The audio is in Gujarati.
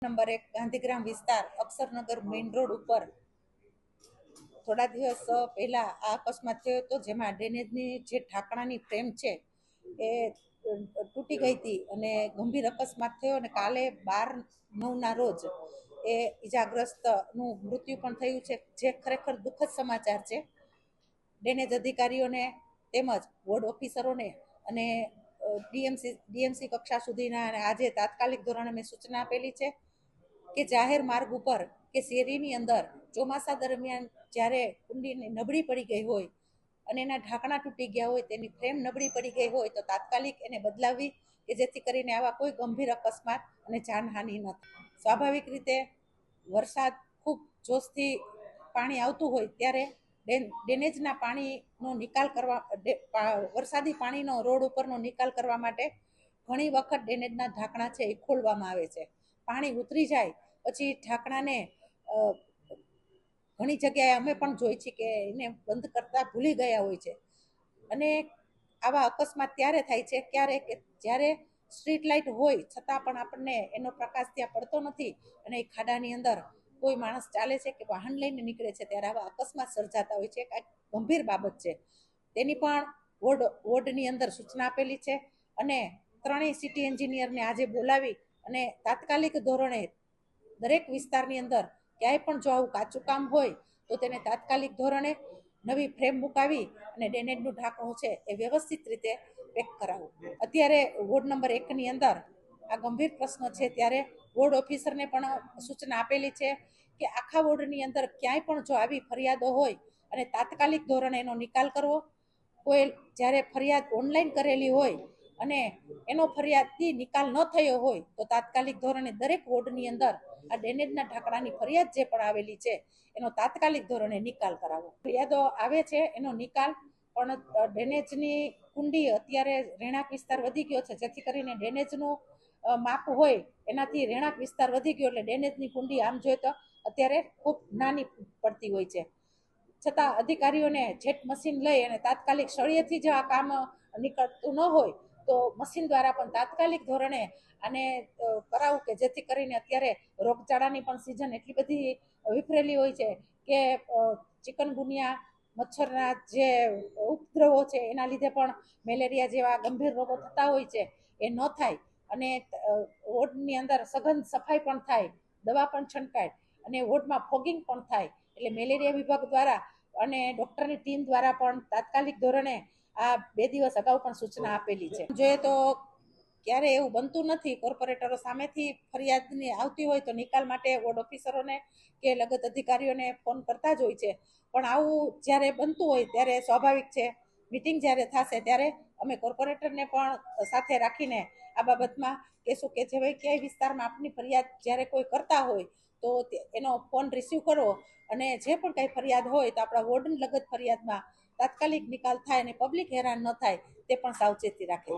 નંબર 1 ગાંધીગ્રામ વિસ્તાર અક્ષરનગર મેઇન રોડ ઉપર થોડા દિવસ પહેલા આ અકસ્માત થયો હતો, જેમાં ડ્રેનેજની જે ઢાંકણાની ફ્રેમ છે એ તૂટી ગઈ હતી અને ગંભીર અકસ્માત થયો. અને કાલે 12/9ના રોજ એ ઈજાગ્રસ્તનું મૃત્યુ પણ થયું છે, જે ખરેખર દુઃખદ સમાચાર છે. ડ્રેનેજ અધિકારીઓને તેમજ વોર્ડ ઓફિસરોને અને ડીએમસી કક્ષા સુધીના આજે તાત્કાલિક ધોરણે મેં સૂચના આપેલી છે કે જાહેર માર્ગ ઉપર કે શેરીની અંદર ચોમાસા દરમિયાન જ્યારે કુંડી નબળી પડી ગઈ હોય અને એના ઢાંકણા તૂટી ગયા હોય, તેની ફ્રેમ નબળી પડી ગઈ હોય તો તાત્કાલિક એને બદલાવવી, કે જેથી કરીને આવા કોઈ ગંભીર અકસ્માત અને જાનહાનિ ન થાય. સ્વાભાવિક રીતે વરસાદ ખૂબ જોશથી પાણી આવતું હોય ત્યારે ડ્રેનેજના પાણીનો નિકાલ કરવા, વરસાદી પાણીનો રોડ ઉપરનો નિકાલ કરવા માટે ઘણી વખત ડ્રેનેજના ઢાંકણા છે એ ખોલવામાં આવે છે. પાણી ઉતરી જાય પછી ઢાંકણાને ઘણી જગ્યાએ અમે પણ જોઈ છે કે એને બંધ કરતા ભૂલી ગયા હોય છે. અને આવા અકસ્માત ત્યારે થાય છે ક્યારેક જ્યારે સ્ટ્રીટ લાઇટ હોય છતાં પણ આપણને એનો પ્રકાશ ત્યાં પડતો નથી અને એ ખાડાની અંદર કોઈ માણસ ચાલે છે કે વાહન લઈને નીકળે છે, ત્યારે આવા અકસ્માત સર્જાતા હોય છે. એક ગંભીર બાબત છે, તેની પણ વોર્ડની અંદર સૂચના આપેલી છે. અને ત્રણેય સિટી એન્જિનિયરને આજે બોલાવી અને તાત્કાલિક ધોરણે દરેક વિસ્તારની અંદર ક્યાંય પણ જો આવું કાચું કામ હોય તો તેને તાત્કાલિક ધોરણે નવી ફ્રેમ મુકાવી અને ડ્રેનેજનું ઢાંકણું છે એ વ્યવસ્થિત રીતે પેક કરાવવું. અત્યારે વોર્ડ નંબર 1ની અંદર આ ગંભીર પ્રશ્ન છે, ત્યારે વોર્ડ ઓફિસરને પણ સૂચના આપેલી છે કે આખા વોર્ડની અંદર ક્યાંય પણ જો આવી ફરિયાદો હોય અને તાત્કાલિક ધોરણે એનો નિકાલ કરવો. કોઈ જ્યારે ફરિયાદ ઓનલાઈન કરેલી હોય અને એનો ફરિયાદથી નિકાલ ન થયો હોય તો તાત્કાલિક ધોરણે દરેક વોર્ડની અંદર આ ડ્રેનેજના ઢાંકણાની ફરિયાદ જે પણ આવેલી છે એનો તાત્કાલિક ધોરણે નિકાલ કરાવો. ફરિયાદો આવે છે એનો નિકાલ પણ ડ્રેનેજની કુંડી અત્યારે રહેણાંક વિસ્તાર વધી ગયો છે, જેથી કરીને ડ્રેનેજનું માપ હોય એનાથી રહેણાંક વિસ્તાર વધી ગયો એટલે ડ્રેનેજની કુંડી આમ જોઈએ તો અત્યારે ખૂબ નાની પડતી હોય છે. છતાં અધિકારીઓને જેટ મશીન લઈ અને તાત્કાલિક સળિયેથી જ આ કામ નીકળતું ન હોય તો મશીન દ્વારા પણ તાત્કાલિક ધોરણે આને કરાવવું, કે જેથી કરીને અત્યારે રોગચાળાની પણ સિઝન એટલી બધી વિફરેલી હોય છે કે ચિકનગુનિયા મચ્છરના જે ઉપદ્રવો છે એના લીધે પણ મેલેરિયા જેવા ગંભીર રોગો થતા હોય છે. એ ન થાય અને વોર્ડની અંદર સઘન સફાઈ પણ થાય, દવા પણ છંટકાય અને વોર્ડમાં ફોગિંગ પણ થાય. એટલે મેલેરિયા વિભાગ દ્વારા અને ડૉક્ટરની ટીમ દ્વારા પણ તાત્કાલિક ધોરણે આ 2 દિવસ અગાઉ પણ સૂચના આપેલી છે. જોઈએ તો ક્યારે એવું બનતું નથી. કોર્પોરેટરો સામેથી ફરિયાદની આવતી હોય તો નિકાલ માટે વોર્ડ ઓફિસરોને કે લગત અધિકારીઓને ફોન કરતા જ હોય છે. પણ આવું જ્યારે બનતું હોય ત્યારે સ્વાભાવિક છે, મિટિંગ જ્યારે થશે ત્યારે અમે કોર્પોરેટરને પણ સાથે રાખીને આ બાબતમાં કહેશું કે જે ભાઈ ક્યાંય વિસ્તારમાં આપની ફરિયાદ જ્યારે કોઈ કરતા હોય તો એનો ફોન રિસીવ કરો અને જે પણ કંઈ ફરિયાદ હોય તો આપણા વોર્ડની લગત ફરિયાદમાં તાત્કાલિક નિકાલ થાય અને પબ્લિક હેરાન ન થાય તે પણ સાવચેતી રાખે.